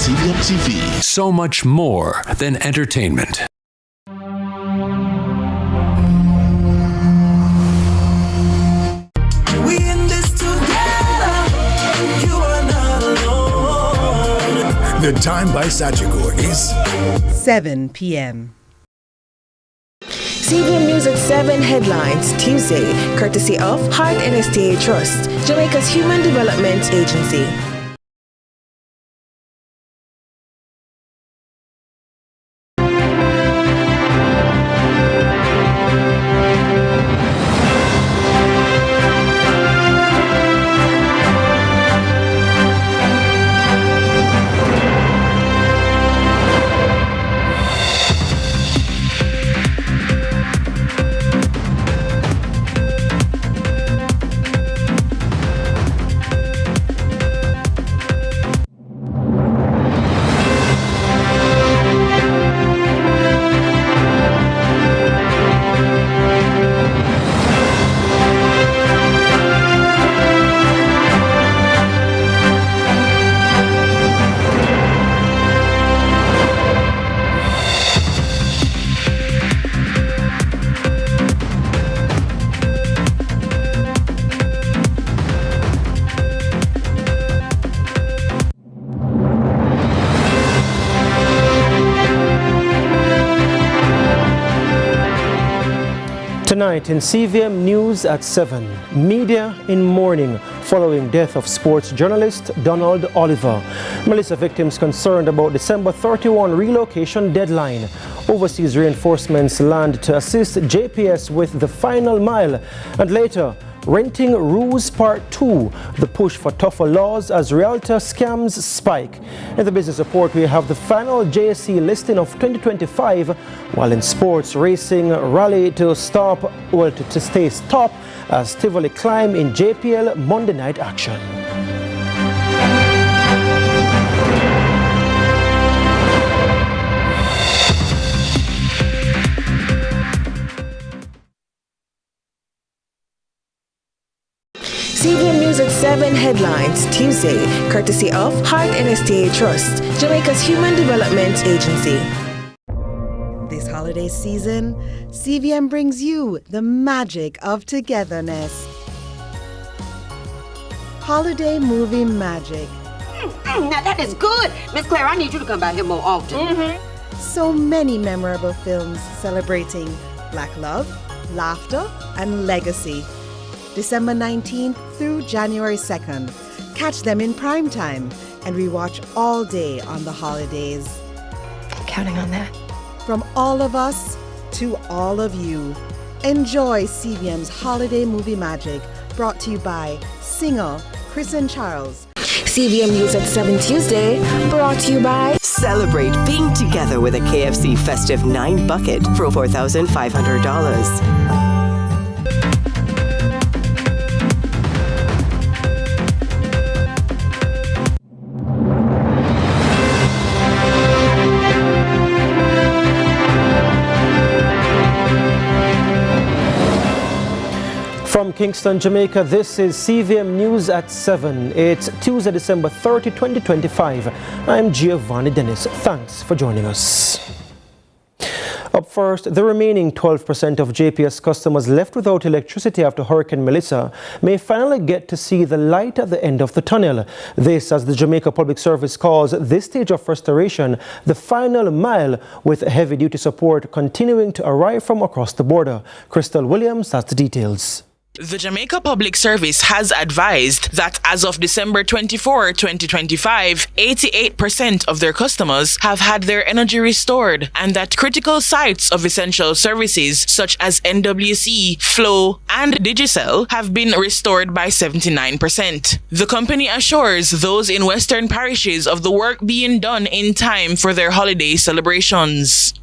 CVM TV. So much more than entertainment. We in this together. You are not alone. The time by Sagicor is 7 p.m. CVM News at 7 headlines Tuesday, courtesy of Heart NSTA Trust, Jamaica's Human Development Agency. Tonight in CVM News at 7, media in mourning following death of sports journalist Donald Oliver. Melissa victims concerned about December 31 relocation deadline. Overseas reinforcements land to assist JPS with the final mile. And later, Renting Rules Part 2, the push for tougher laws as realtor scams spike. In the business report, we have the final JSC listing of 2025, while in sports, racing rally to stay stop as Tivoli climb in JPL Monday night action. CVM News at 7 headlines Tuesday, courtesy of Heart NSTA Trust, Jamaica's Human Development Agency. This holiday season, CVM brings you the magic of togetherness. Holiday movie magic. Now that is good. Miss Claire, I need you to come back here more often. So many memorable films celebrating Black love, laughter, and legacy. December 19th through January 2nd. Catch them in prime time and rewatch all day on the holidays. Counting on that. From all of us to all of you, enjoy CVM's Holiday Movie Magic, brought to you by singer Chris and Charles. CVM News at 7 Tuesday, brought to you by Celebrate being together with a KFC festive 9 bucket for $4,500. From Kingston, Jamaica, this is CVM News at 7. It's Tuesday, December 30, 2025. I'm Giovanni Dennis. Thanks for joining us. Up first, the remaining 12% of JPS customers left without electricity after Hurricane Melissa may finally get to see the light at the end of the tunnel. This, as the Jamaica Public Service calls this stage of restoration, the final mile, with heavy-duty support continuing to arrive from across the border. Crystal Williams has the details. The Jamaica Public Service has advised that as of December 24, 2025, 88% of their customers have had their energy restored, and that critical sites of essential services such as NWC, Flow, and Digicel have been restored by 79%. The company assures those in Western parishes of the work being done in time for their holiday celebrations.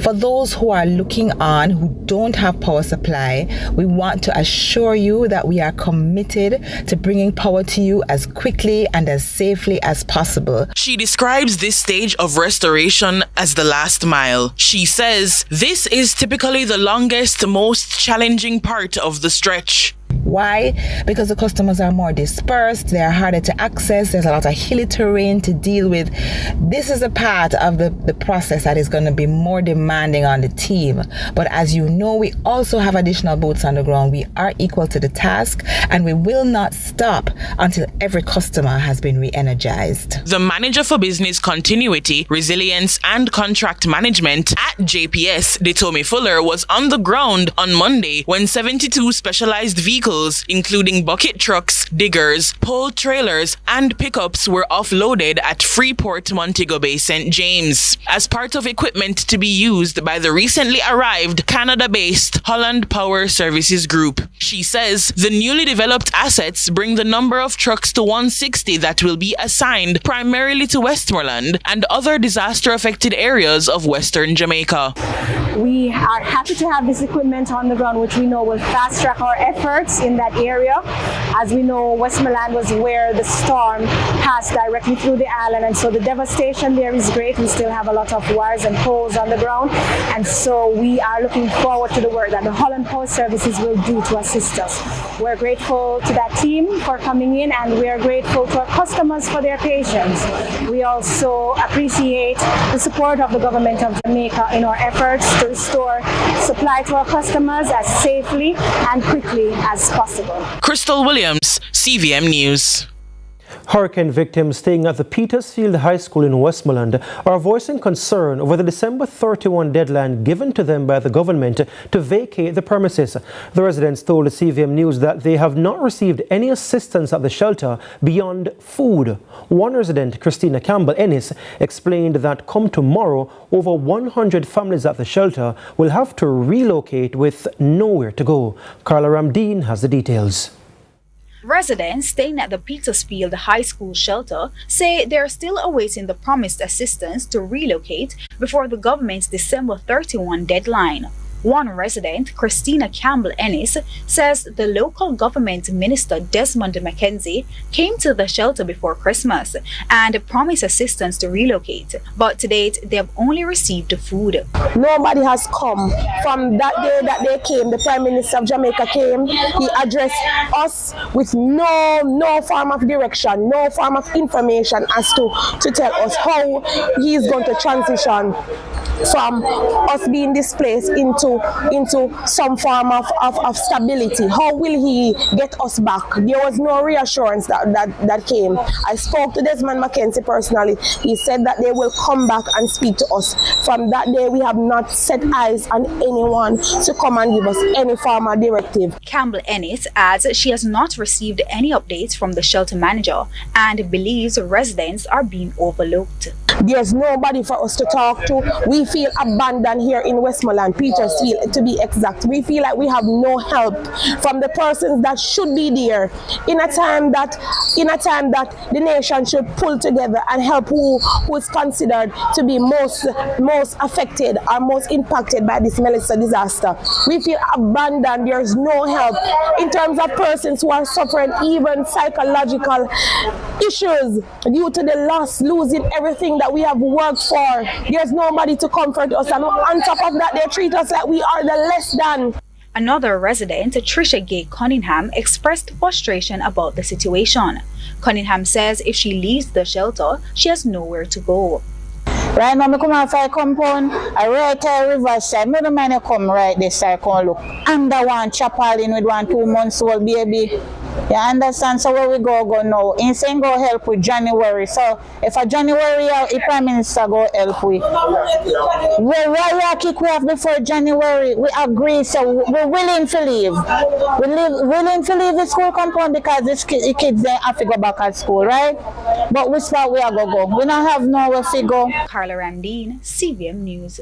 For those who are looking on who don't have power supply, we want to assure you that we are committed to bringing power to you as quickly and as safely as possible. She describes this stage of restoration as the last mile. She says this is typically the longest, most challenging part of the stretch. Why? Because the customers are more dispersed, they are harder to access, there's a lot of hilly terrain to deal with. This is a part of the process that is going to be more demanding on the team. But as you know, we also have additional boots on the ground. We are equal to the task, and we will not stop until every customer has been re-energized. The manager for business continuity, resilience and contract management at JPS, Detomi Fuller, was on the ground on Monday when 72 specialized vehicles, including bucket trucks, diggers, pole trailers and pickups were offloaded at Freeport Montego Bay St. James as part of equipment to be used by the recently arrived Canada-based Holland Power Services Group. She says the newly developed assets bring the number of trucks to 160 that will be assigned primarily to Westmoreland and other disaster-affected areas of Western Jamaica. We are happy to have this equipment on the ground, which we know will fast-track our efforts in that area. As we know, Westmoreland was where the storm passed directly through the island, and so the devastation there is great. We still have a lot of wires and poles on the ground, and so we are looking forward to the work that the Holland Power Services will do to assist us. We're grateful to that team for coming in, and we are grateful to our customers for their patience. We also appreciate the support of the government of Jamaica in our efforts to restore supply to our customers as safely and quickly as possible. Crystal Williams, CVM News. Hurricane victims staying at the Petersfield High School in Westmoreland are voicing concern over the December 31 deadline given to them by the government to vacate the premises. The residents told the CVM News that they have not received any assistance at the shelter beyond food. One resident, Christina Campbell Ennis, explained that come tomorrow, over 100 families at the shelter will have to relocate with nowhere to go. Carla Ramdeen has the details. Residents staying at the Petersfield High School shelter say they are still awaiting the promised assistance to relocate before the government's December 31 deadline. One resident, Christina Campbell Ennis, says the local government minister Desmond Mackenzie came to the shelter before Christmas and promised assistance to relocate, but to date they have only received food. Nobody has come. From that day that they came, the Prime Minister of Jamaica came, he addressed us with no form of direction, no form of information as to tell us how he is going to transition from us being displaced into some form of stability. How will he get us back? There was no reassurance that came. I spoke to Desmond Mackenzie personally. He said that they will come back and speak to us. From that day, we have not set eyes on anyone to come and give us any form of directive. Campbell Ennis adds she has not received any updates from the shelter manager and believes residents are being overlooked. There's nobody for us to talk to. We feel abandoned here in Westmoreland, Petersfield to be exact. We feel like we have no help from the persons that should be there in a time that the nation should pull together and help who is considered to be most affected or most impacted by this Melissa disaster. We feel abandoned. There's no help in terms of persons who are suffering even psychological issues due to the loss, losing everything that we have worked for. There's nobody to comfort us, and on top of that, they treat us like we are the less than. Another resident, Trisha Gay Cunningham, expressed frustration about the situation. Cunningham says if she leaves the shelter, she has nowhere to go. Right now, I come out for a compound, I right at Riverside. I don't mind come right this side, come look. Under one chapel in with 1 2 months old baby. You understand? So where we go now? Insane go help with January. So if a January, the Prime Minister go help with. Why kick we off before January? We agree, so we're willing to leave. We're willing to leave the school compound because the kids they have to go back at school, right? But which part we are going to go? We don't have nowhere to go. Carla Ramdeen, CVM News.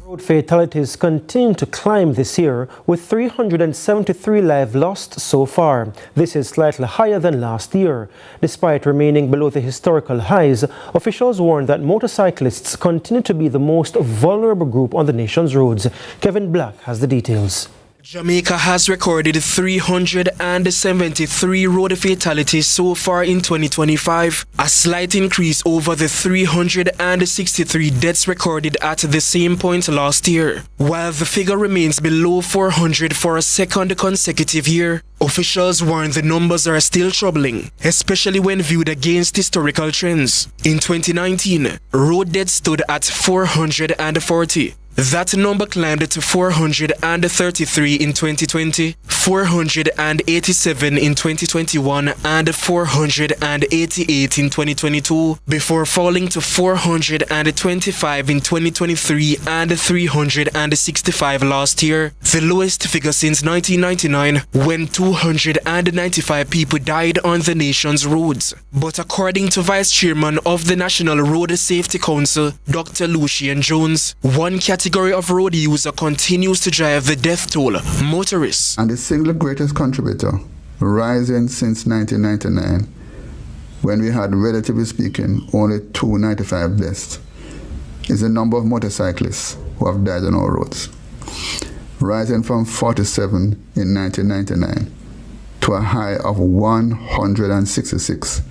Road fatalities continue to climb this year, with 373 lives lost so far. This is slightly higher than last year. Despite remaining below the historical highs, officials warn that motorcyclists continue to be the most vulnerable group on the nation's roads. Kevin Black has the details. Jamaica has recorded 373 road fatalities so far in 2025, a slight increase over the 363 deaths recorded at the same point last year. While the figure remains below 400 for a second consecutive year, officials warn the numbers are still troubling, especially when viewed against historical trends. In 2019, road deaths stood at 440. That number climbed to 433 in 2020, 487 in 2021, and 488 in 2022, before falling to 425 in 2023 and 365 last year, the lowest figure since 1999, when 295 people died on the nation's roads. But according to Vice Chairman of the National Road Safety Council, Dr. Nigel Jones, one category of road user continues to drive the death toll: motorists. And the single greatest contributor, rising since 1999, when we had, relatively speaking, only 295 deaths, is the number of motorcyclists who have died on our roads, rising from 47 in 1999 to a high of 166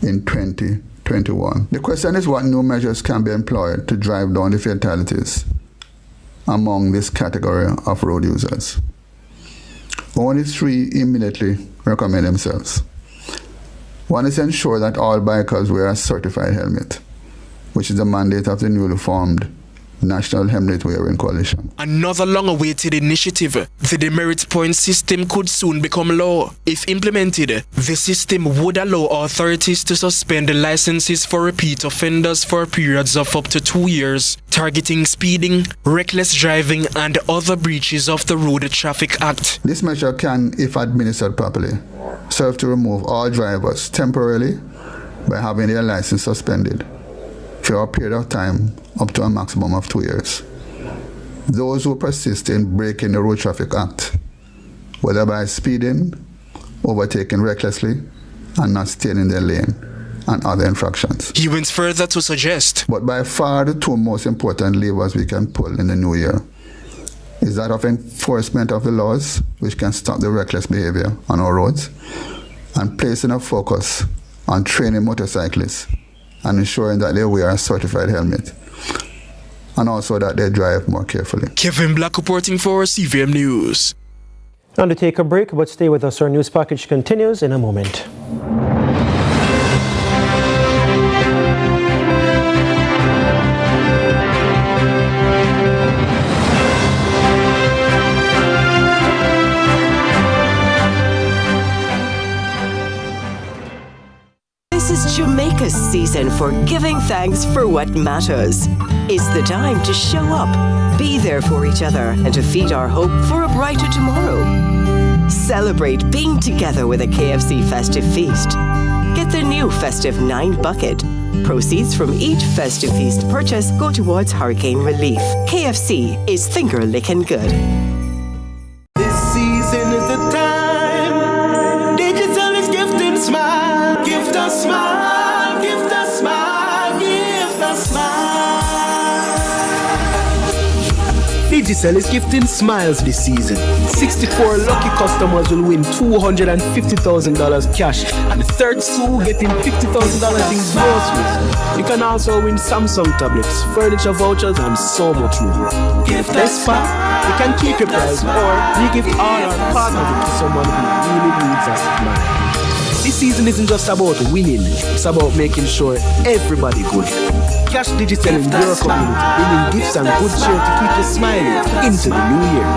in 2021. The question is what new measures can be employed to drive down the fatalities among this category of road users. Only three immediately recommend themselves. One is ensure that all bikers wear a certified helmet, which is the mandate of the newly formed National Helmet Wearing Coalition. Another long-awaited initiative, the demerit point system, could soon become law. If implemented, the system would allow authorities to suspend the licenses for repeat offenders for periods of up to 2 years, targeting speeding, reckless driving, and other breaches of the Road Traffic Act. This measure can, if administered properly, serve to remove all drivers temporarily by having their license suspended for a period of time up to a maximum of 2 years. Those who persist in breaking the Road Traffic Act, whether by speeding, overtaking recklessly, and not staying in their lane, and other infractions. He went further to suggest, but by far the two most important levers we can pull in the new year is that of enforcement of the laws, which can stop the reckless behavior on our roads, and placing a focus on training motorcyclists and ensuring that they wear a certified helmet, and also that they drive more carefully. Kevin Black reporting for CVM News. Time to take a break, but stay with us. Our news package continues in a moment. This is Jamaica's season for giving thanks for what matters. It's the time to show up, be there for each other, and to feed our hope for a brighter tomorrow. Celebrate being together with a KFC festive feast. Get the new festive 9 bucket. Proceeds from each festive feast purchase go towards hurricane relief. KFC is finger licking good. This season is the time. Digital is gifting smile. Gift a smile. Gift a smile. Gift a smile. Digicel is gifting smiles this season. 64 lucky customers will win $250,000 cash, and the third Sue getting $50,000 in groceries. You can also win Samsung tablets, furniture vouchers, and so much more. Best part, you can keep your prize, or you give all our partners to someone who really needs a smile. This season isn't just about winning, it's about making sure everybody good. Cash Digital in your community, bringing gifts and good cheer to keep you smiling into the new year.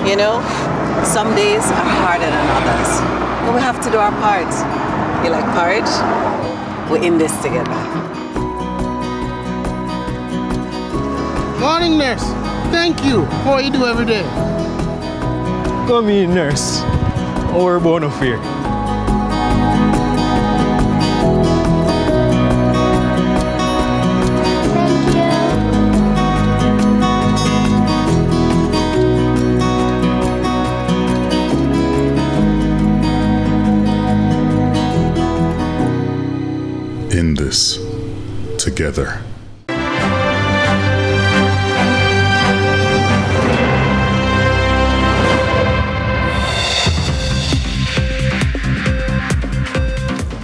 You know, some days are harder than others, but we have to do our part. You like porridge? We're in this together. Morning, nurse. Thank you for what you do every day. Come in, nurse. Our bona fide. In this, together. together.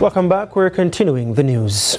Welcome back. We're continuing the news.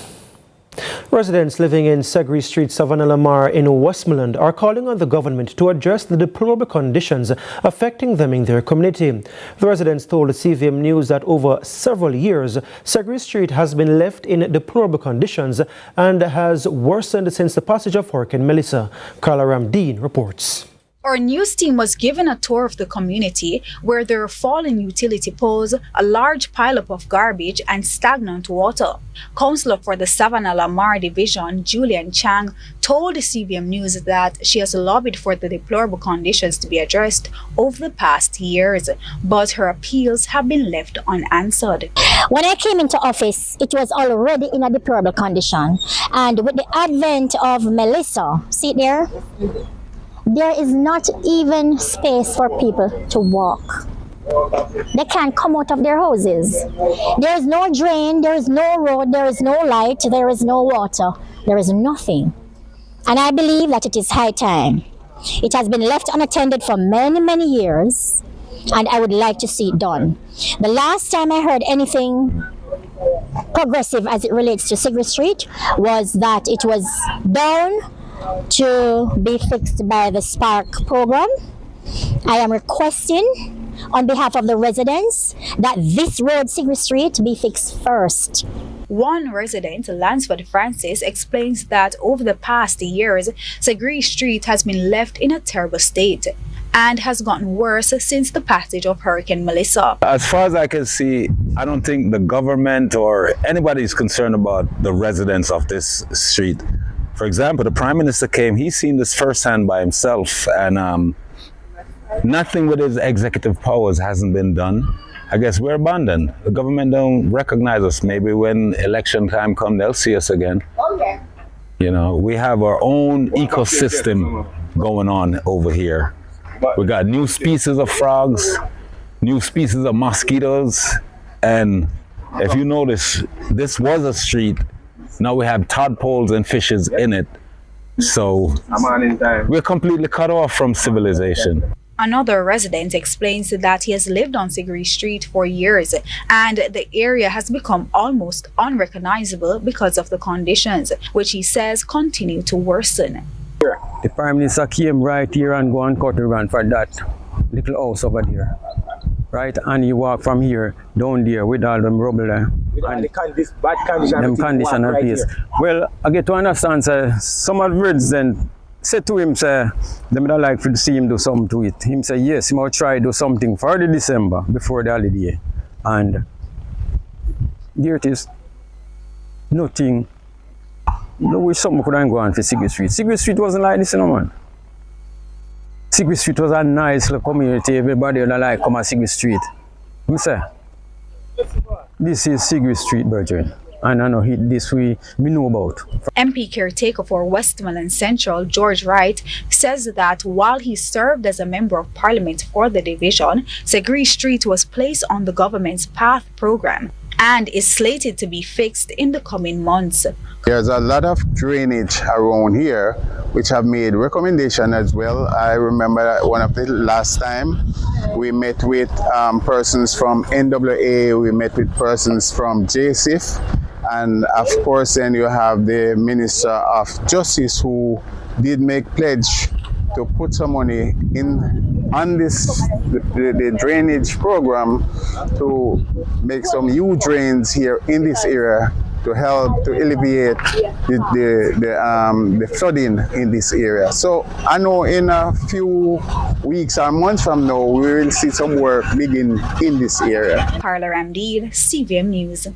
Residents living in Segre Street, Savannah Lamar in Westmoreland are calling on the government to address the deplorable conditions affecting them in their community. The residents told CVM News that over several years, Segre Street has been left in deplorable conditions and has worsened since the passage of Hurricane Melissa. Carla Ramdeen reports. Our news team was given a tour of the community where there are fallen utility poles, a large pileup of garbage, and stagnant water. Councillor for the Savannah Lamar Division, Julian Chang, told CVM News that she has lobbied for the deplorable conditions to be addressed over the past years, but her appeals have been left unanswered. When I came into office, it was already in a deplorable condition, and with the advent of Melissa, see it there? There is not even space for people to walk. They can't come out of their houses. There is no drain, there is no road, there is no light, there is no water, there is nothing. And I believe that it is high time. It has been left unattended for many, many years, and I would like to see it done. The last time I heard anything progressive as it relates to Segre Street was that it was down to be fixed by the Spark program. I am requesting on behalf of the residents that this road, Segre Street, be fixed first. One resident, Lansford Francis, explains that over the past years, Segre Street has been left in a terrible state and has gotten worse since the passage of Hurricane Melissa. As far as I can see, I don't think the government or anybody is concerned about the residents of this street. For example, the Prime Minister came, he's seen this firsthand by himself, and nothing with his executive powers hasn't been done. I guess we're abandoned. The government don't recognize us. Maybe when election time comes, they'll see us again. Okay. You know, we have our own ecosystem going on over here. We got new species of frogs, new species of mosquitoes, and if you notice, this was a street. Now we have tadpoles and fishes in it. So we're completely cut off from civilization. Another resident explains that he has lived on Segre Street for years and the area has become almost unrecognizable because of the conditions, which he says continue to worsen. The Prime Minister came right here and go and cut the run for that little house over there. Right, and you walk from here down there with all them rubble there. With all the bad condition, them condition and place. Well, I get to understand, some of the residents said to him, they would like to see him do something to it. Him say, yes, he might try to do something for the December before the holiday. And there it is. Nothing. No wish something could go on for Segre Street. Segre Street wasn't like this, no man. Segre Street was a nice little community. Everybody would like come to Segre Street. I say, this is Segre Street, brethren. And I know this we know about. MP caretaker for Westmoreland Central, George Wright, says that while he served as a member of parliament for the division, Segre Street was placed on the government's PATH program and is slated to be fixed in the coming months. There's a lot of drainage around here which have made recommendation as well. I remember that one of the last time we met with persons from NWA, we met with persons from JSIF, and of course then you have the Minister of Justice who did make pledge to put some money in on this the drainage program to make some new drains here in this area to help to alleviate the flooding in this area. So I know in a few weeks or months from now we will see some work begin in this area. Carla Ramdeen, CVM News.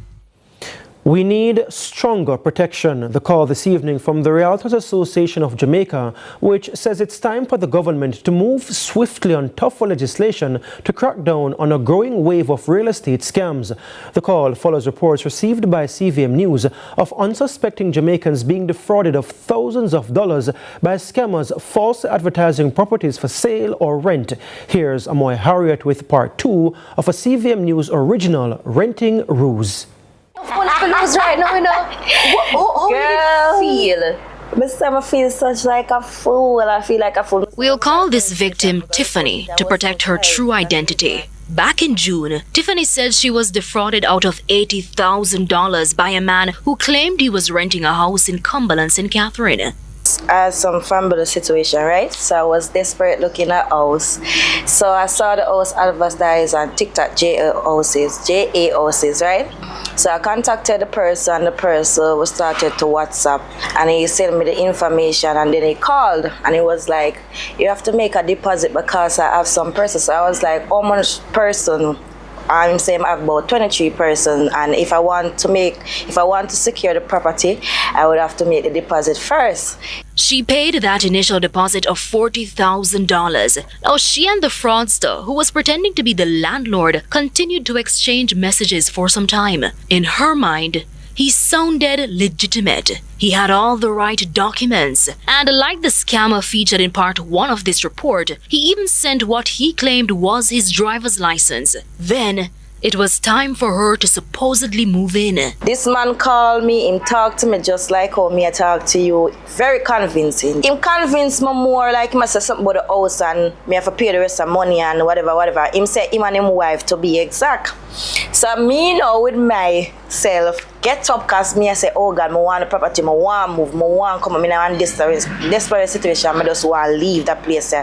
We need stronger protection. The call this evening from the Realtors Association of Jamaica, which says it's time for the government to move swiftly on tougher legislation to crack down on a growing wave of real estate scams. The call follows reports received by CVM News of unsuspecting Jamaicans being defrauded of thousands of dollars by scammers falsely advertising properties for sale or rent. Here's Amoy Harriet with part 2 of a CVM News original, Renting Ruse. Full have to lose right now, you know. How do you feel? I feel such like a fool. I feel like a fool. We'll call this victim Tiffany to protect her true identity. Back in June, Tiffany said she was defrauded out of $80,000 by a man who claimed he was renting a house in Cumberland, St. Catherine. I had some family situation, right? So I was desperate looking at house. So I saw the house advertised on TikTok, JA houses, right? So I contacted the person was started to WhatsApp and he sent me the information and then he called and he was like, you have to make a deposit because I have some persons. So I was like, how much person? I'm saying I have about 23 persons, and if I want to secure the property, I would have to make the deposit first. She paid that initial deposit of $40,000. Now she and the fraudster, who was pretending to be the landlord, continued to exchange messages for some time. In her mind, he sounded legitimate. He had all the right documents. And like the scammer featured in part 1 of this report, he even sent what he claimed was his driver's license. Then, it was time for her to supposedly move in. This man called me, him talked to me just like how me I talk to you. Very convincing. Him convinced me more like him say something about the house and me have to pay the rest of money and whatever. Him say him and him wife to be exact. So me now with myself, get up cause me I say, oh God, I want the property, I want to move, I want to come, I want desperate situation, I just want to leave that place.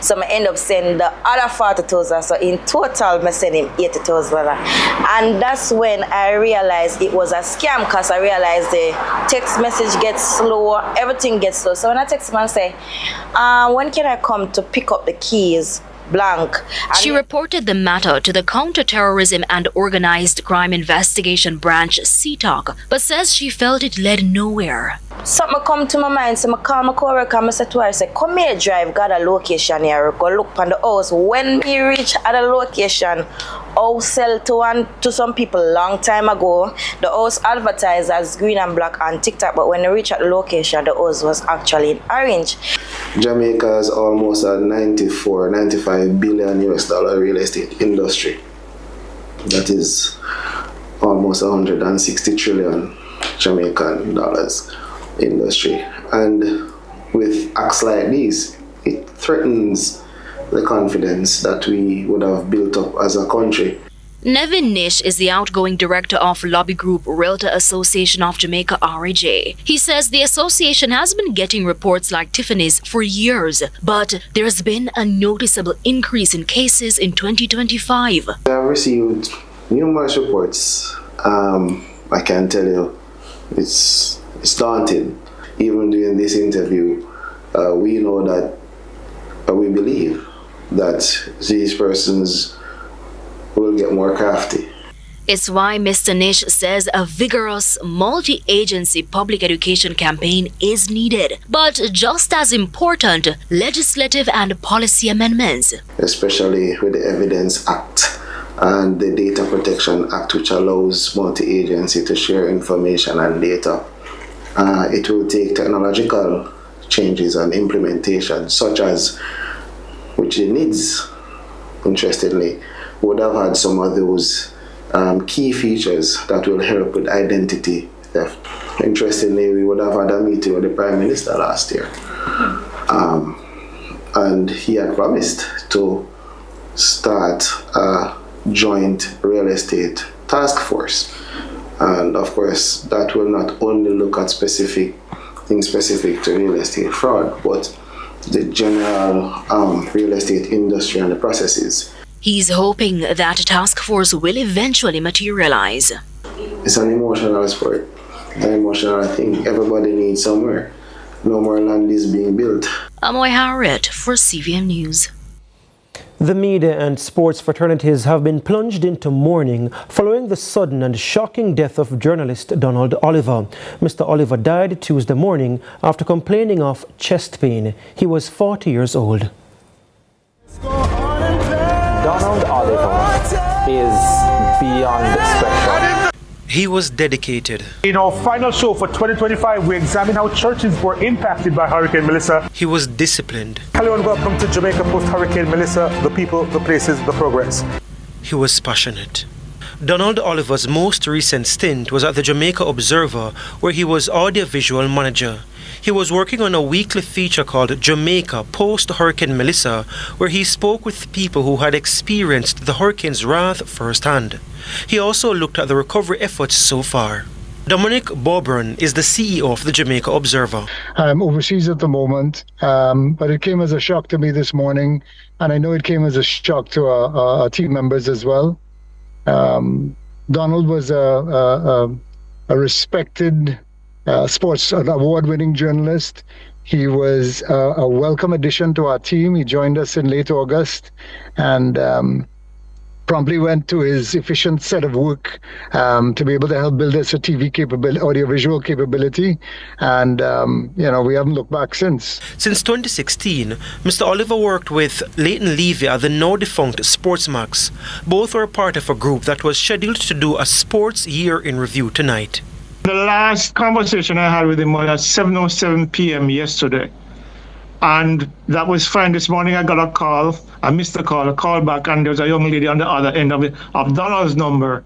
So I end up sending the other 40,000. So in total, I send him $80,000. And that's when I realized it was a scam because I realized the text message gets slow, everything gets slow. So when I text him and say, when can I come to pick up the keys? Blank. She reported the matter to the Counter-Terrorism and Organized Crime Investigation Branch, CTOC, but says she felt it led nowhere. Something come to my mind, so I call my co-worker and I say to her, I say, come here drive, got a location here, go look on the house. When we reach at the location, house sell to some people long time ago. The house advertised as green and black on TikTok, but when they reach at the location, the house was actually in orange. Jamaica is almost a 95 billion US dollar real estate industry. That is almost 160 trillion Jamaican dollars industry. And with acts like these, it threatens the confidence that we would have built up as a country. Nevin Nish is the outgoing director of lobby group Realtor Association of Jamaica, RAJ. He says the association has been getting reports like Tiffany's for years, but there's been a noticeable increase in cases in 2025. I have received numerous reports. I can tell you it's daunting. Even during this interview, we know that we believe that these persons will get more crafty. It's why Mr. Nish says a vigorous multi-agency public education campaign is needed, but just as important, legislative and policy amendments. Especially with the Evidence Act and the Data Protection Act, which allows multi-agency to share information and data. It will take technological changes and implementation, such as, which it needs, interestingly, would have had some of those key features that will help with identity theft. Interestingly, we would have had a meeting with the Prime Minister last year. And he had promised to start a joint real estate task force. And of course, that will not only look at things specific to real estate fraud, but the general real estate industry and the processes. He's hoping that task force will eventually materialize. It's an emotional sport, an emotional thing. Everybody needs somewhere. No more land is being built. Amoy Harriet for CVM News. The media and sports fraternities have been plunged into mourning following the sudden and shocking death of journalist Donald Oliver. Mr. Oliver died Tuesday morning after complaining of chest pain. He was 40 years old. Donald Oliver is beyond special. He was dedicated. In our final show for 2025, we examine how churches were impacted by Hurricane Melissa. He was disciplined. Hello and welcome to Jamaica post Hurricane Melissa, the people, the places, the progress. He was passionate. Donald Oliver's most recent stint was at the Jamaica Observer, where he was audiovisual manager. He was working on a weekly feature called Jamaica Post-Hurricane Melissa, where he spoke with people who had experienced the hurricane's wrath firsthand. He also looked at the recovery efforts so far. Dominic Bobron is the CEO of the Jamaica Observer. I'm overseas at the moment, but it came as a shock to me this morning, and I know it came as a shock to our team members as well. Donald was a respected sports award-winning journalist. He was a welcome addition to our team. He joined us in late August, and promptly went to his efficient set of work to be able to help build us a TV capability, audiovisual capability, and we haven't looked back since. Since 2016, Mr. Oliver worked with Leighton Levy at the now-defunct Sportsmax. Both were part of a group that was scheduled to do a sports year in review tonight. The last conversation I had with him was at 7:07 p.m. yesterday. And that was fine. This morning I got a call. I missed the call, a call back, and there was a young lady on the other end of Donald's number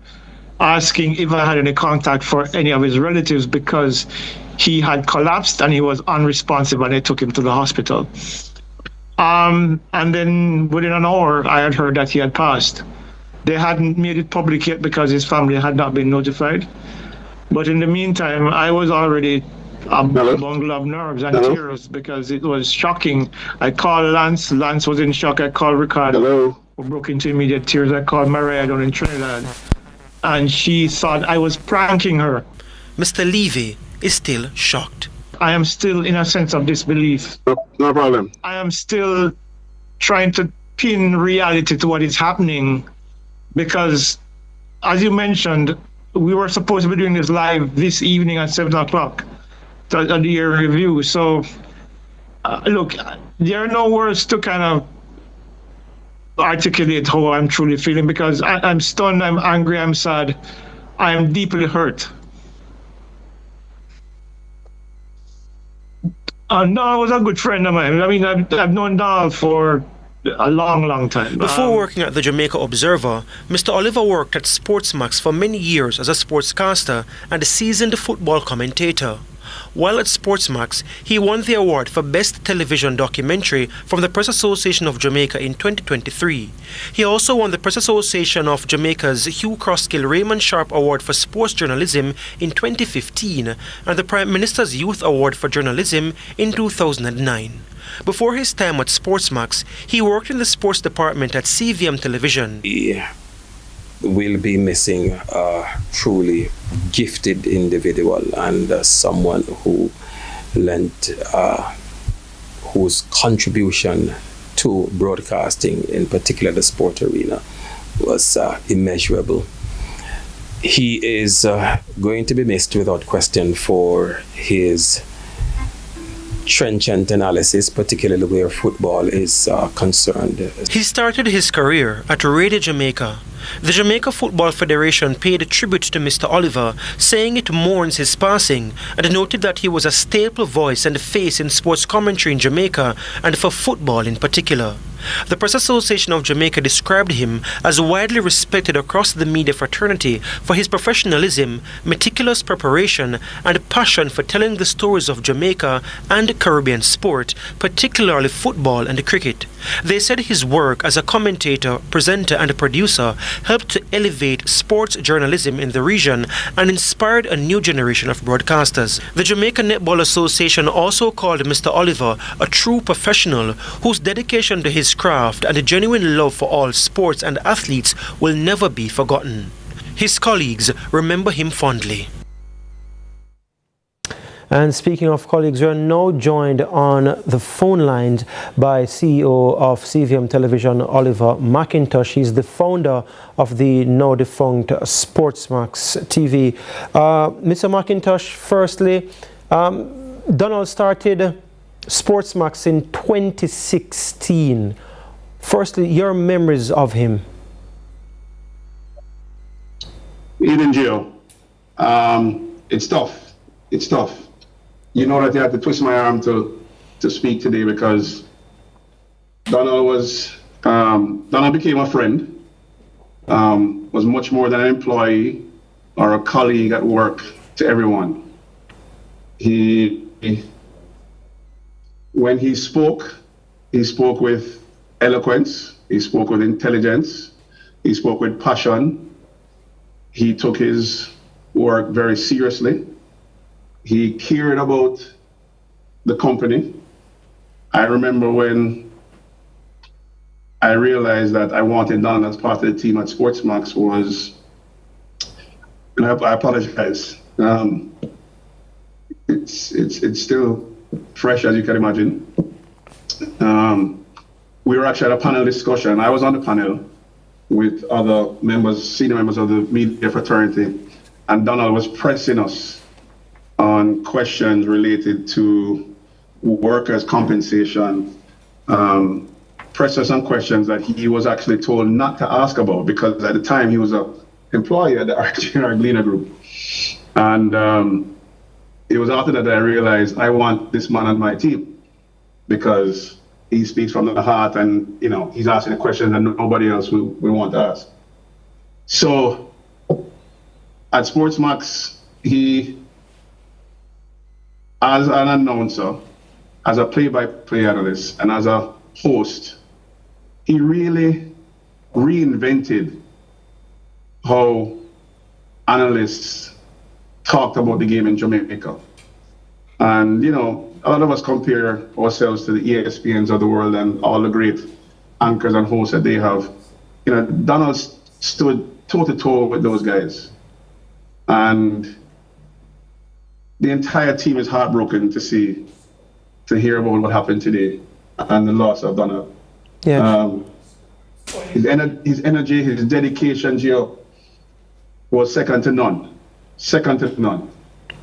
asking if I had any contact for any of his relatives because he had collapsed and he was unresponsive and they took him to the hospital. And then within an hour, I had heard that he had passed. They hadn't made it public yet because his family had not been notified. But in the meantime, I was already a bundle of nerves and tears because it was shocking. I called Lance. Lance was in shock. I called Ricardo, who broke into immediate tears. I called Maria down in Trinidad, and she thought I was pranking her. Mr. Levy is still shocked. I am still in a sense of disbelief. No problem. I am still trying to pin reality to what is happening because, as you mentioned, we were supposed to be doing this live this evening at 7 o'clock. The year review. So, look, there are no words to kind of articulate how I'm truly feeling because I'm stunned, I'm angry, I'm sad, I am deeply hurt. Donald was a good friend of mine. I mean, I've known Donald for a long time. Before working at the Jamaica Observer, Mr. Oliver worked at Sportsmax for many years as a sportscaster and a seasoned football commentator. While at Sportsmax, he won the award for Best Television Documentary from the Press Association of Jamaica in 2023. He also won the Press Association of Jamaica's Hugh Crosskill Raymond Sharp Award for Sports Journalism in 2015 and the Prime Minister's Youth Award for Journalism in 2009. Before his time at Sportsmax, he worked in the sports department at CVM Television. Will be missing a truly gifted individual and someone who lent whose contribution to broadcasting, in particular the sport arena, was immeasurable. He is going to be missed without question for his trenchant analysis, particularly where football is concerned. He started his career at Radio Jamaica. The Jamaica Football Federation paid tribute to Mr. Oliver, saying it mourns his passing, and noted that he was a staple voice and face in sports commentary in Jamaica and for football in particular. The Press Association of Jamaica described him as widely respected across the media fraternity for his professionalism, meticulous preparation, and passion for telling the stories of Jamaica and Caribbean sport, particularly football and cricket. They said his work as a commentator, presenter, and producer helped to elevate sports journalism in the region and inspired a new generation of broadcasters. The Jamaica Netball Association also called Mr. Oliver a true professional whose dedication to his craft and a genuine love for all sports and athletes will never be forgotten. His colleagues remember him fondly. And speaking of colleagues, we are now joined on the phone lines by CEO of CVM Television, Oliver McIntosh. He's the founder of the now defunct Sportsmax TV. Mr. McIntosh, firstly, Donald started Sportsmax in 2016. Firstly, your memories of him. He's in jail. It's tough. It's tough. You know that you had to twist my arm to speak today because Donald became a friend. was much more than an employee or a colleague at work to everyone. When he spoke with eloquence, he spoke with intelligence, he spoke with passion. He took his work very seriously. He cared about the company. I remember when I realized that I wanted Don as part of the team at Sportsmax was, and I apologize. It's still fresh, as you can imagine. We were actually at a panel discussion. I was on the panel with other members, senior members of the media fraternity, and Donald was pressing us on questions related to workers' compensation, pressed us on questions that he was actually told not to ask about because at the time he was an employee at the RGR Gleaner Group. And it was after that I realized I want this man on my team because he speaks from the heart and, you know, he's asking the questions that nobody else will want to ask. So at Sportsmax, he, as an announcer, as a play-by-play analyst, and as a host, he really reinvented how analysts talked about the game in Jamaica. And, you know, a lot of us compare ourselves to the ESPNs of the world and all the great anchors and hosts that they have. You know, Donald stood toe-to-toe with those guys. And the entire team is heartbroken to hear about what happened today and the loss of Donald. Yeah. His energy, his dedication, Gio, was second to none. Second to none.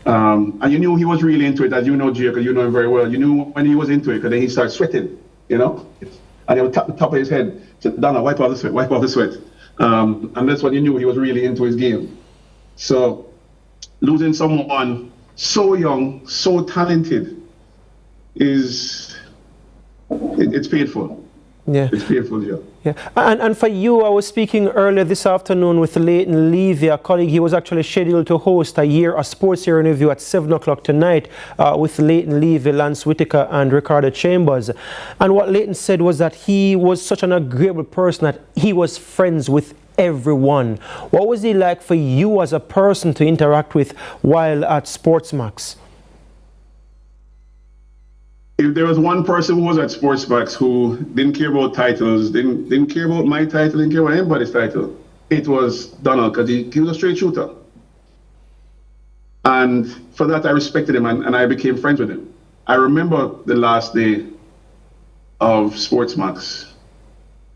And you knew he was really into it, as you know, Gio, because you know him very well. You knew when he was into it, because then he started sweating, you know? And he would tap the top of his head, said, Donald, wipe off the sweat. And that's when you knew he was really into his game. So losing someone so young, so talented, it's painful. Yeah. It's painful, yeah. Yeah. And for you, I was speaking earlier this afternoon with Leighton Levy, a colleague. He was actually scheduled to host a sports year interview at 7 o'clock tonight with Leighton Levy, Lance Whitaker and Ricardo Chambers. And what Leighton said was that he was such an agreeable person that he was friends with everyone. What was he like for you as a person to interact with while at Sportsmax? If there was one person who was at Sportsmax who didn't care about titles, didn't care about my title, didn't care about anybody's title, it was Donald, because he was a straight shooter. And for that, I respected him and I became friends with him. I remember the last day of Sportsmax,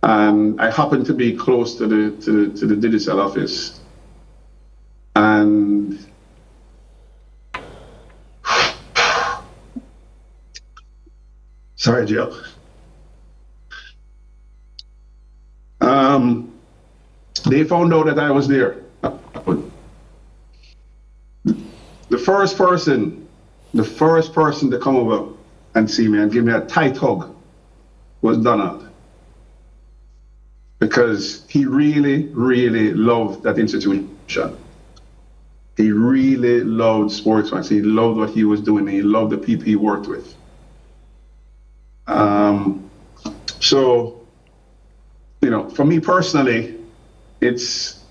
and I happened to be close to the digital office. And sorry, Jill. They found out that I was there. The first person to come over and see me and give me a tight hug was Donald. Because he really, really loved that institution. He really loved Sportsmax. He loved what he was doing. He loved the people he worked with. So, you know, for me personally, it's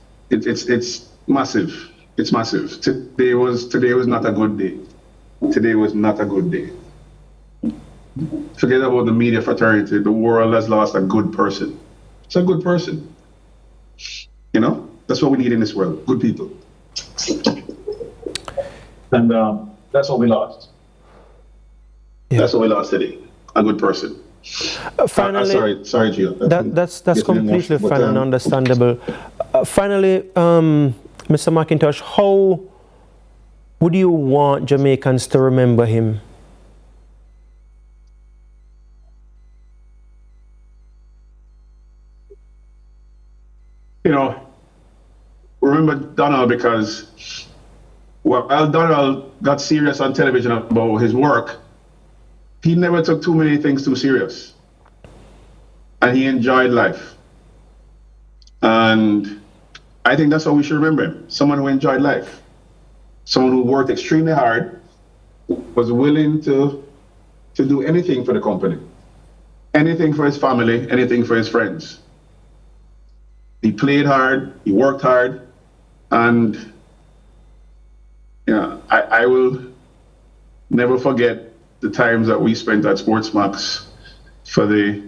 massive. It's massive. Today was not a good day. Today was not a good day. Forget about the media fraternity. The world has lost a good person. It's a good person. You know, that's what we need in this world. Good people. And that's what we lost. Yeah. That's what we lost today. A good person. Finally, sorry, Gio. That's completely fine and understandable. Finally, Mr. McIntosh, how would you want Jamaicans to remember him? You know, remember Donald because while Donald got serious on television about his work, he never took too many things too serious. And he enjoyed life. And I think that's how we should remember him. Someone who enjoyed life. Someone who worked extremely hard, was willing to do anything for the company. Anything for his family, anything for his friends. He played hard, he worked hard, and I will never forget the times that we spent at Sportsmax for the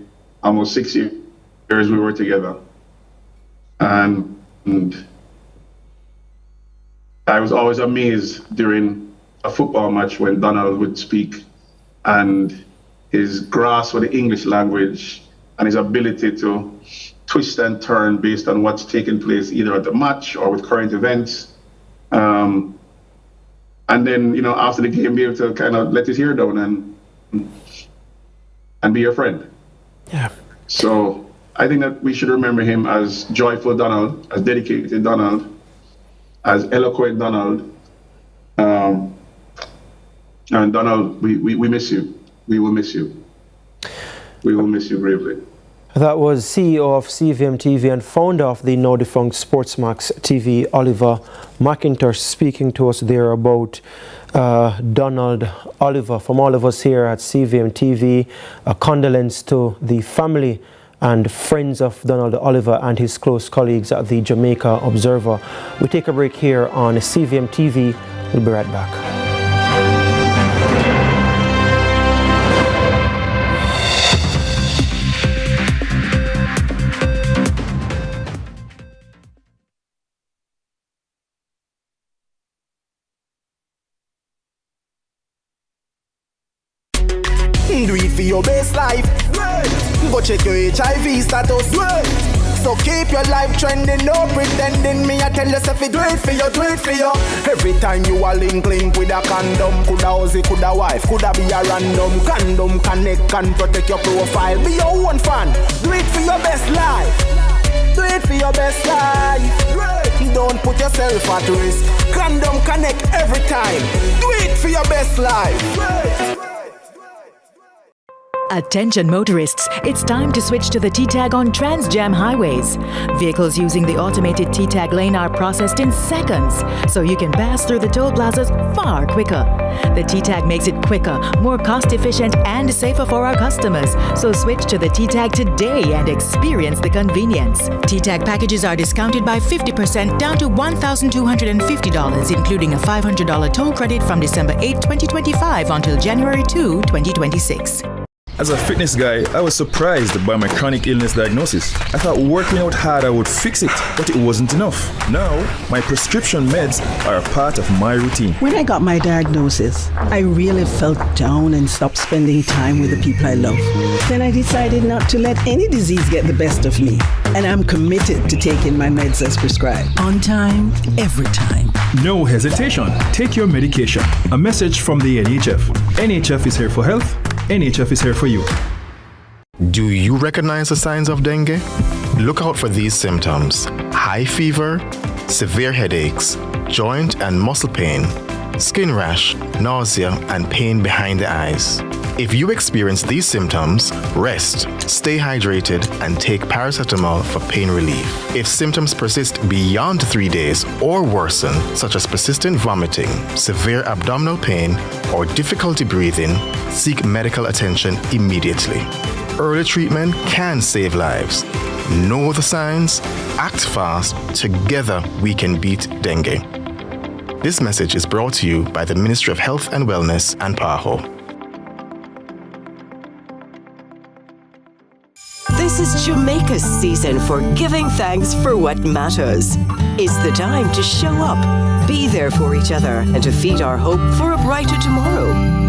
almost 6 years we were together. And I was always amazed during a football match when Donald would speak, and his grasp of the English language and his ability to twist and turn based on what's taking place either at the match or with current events. And then, after the game, be able to kind of let his hair down and be your friend. Yeah. So I think that we should remember him as joyful Donald, as dedicated Donald, as eloquent Donald. And Donald, we miss you. We will miss you. We will miss you gravely. That was CEO of CVM TV and founder of the now defunct Sportsmax TV, Oliver McIntosh, speaking to us there about Donald Oliver. From all of us here at CVM TV, a condolence to the family and friends of Donald Oliver and his close colleagues at the Jamaica Observer. We take a break here on CVM TV. We'll be right back. Do it for your best life. Go check your HIV status. So keep your life trending, no pretending. Me I tell yourself do it for you, do it for you. Every time you are link with a condom, coulda husband, coulda wife, coulda be a random. Condom connect can protect your profile. Be your own fan. Do it for your best life. Do it for your best life. Don't put yourself at risk. Condom connect every time. Do it for your best life. Attention motorists, it's time to switch to the T-Tag on Trans-Jam highways. Vehicles using the automated T-Tag lane are processed in seconds, so you can pass through the toll plazas far quicker. The T-Tag makes it quicker, more cost-efficient and safer for our customers, so switch to the T-Tag today and experience the convenience. T-Tag packages are discounted by 50% down to $1,250, including a $500 toll credit from December 8, 2025 until January 2, 2026. As a fitness guy, I was surprised by my chronic illness diagnosis. I thought working out harder would fix it, but it wasn't enough. Now, my prescription meds are a part of my routine. When I got my diagnosis, I really felt down and stopped spending time with the people I love. Then I decided not to let any disease get the best of me. And I'm committed to taking my meds as prescribed. On time, every time. No hesitation. Take your medication. A message from the NHF. NHF is here for health. NHF is here for you. Do you recognize the signs of dengue? Look out for these symptoms: high fever, severe headaches, joint and muscle pain, skin rash, nausea, and pain behind the eyes. If you experience these symptoms, rest, stay hydrated, and take paracetamol for pain relief. If symptoms persist beyond 3 days or worsen, such as persistent vomiting, severe abdominal pain, or difficulty breathing, seek medical attention immediately. Early treatment can save lives. Know the signs, act fast, together we can beat dengue. This message is brought to you by the Ministry of Health and Wellness and PAHO. This is Jamaica's season for giving thanks for what matters. It's the time to show up, be there for each other, and to feed our hope for a brighter tomorrow.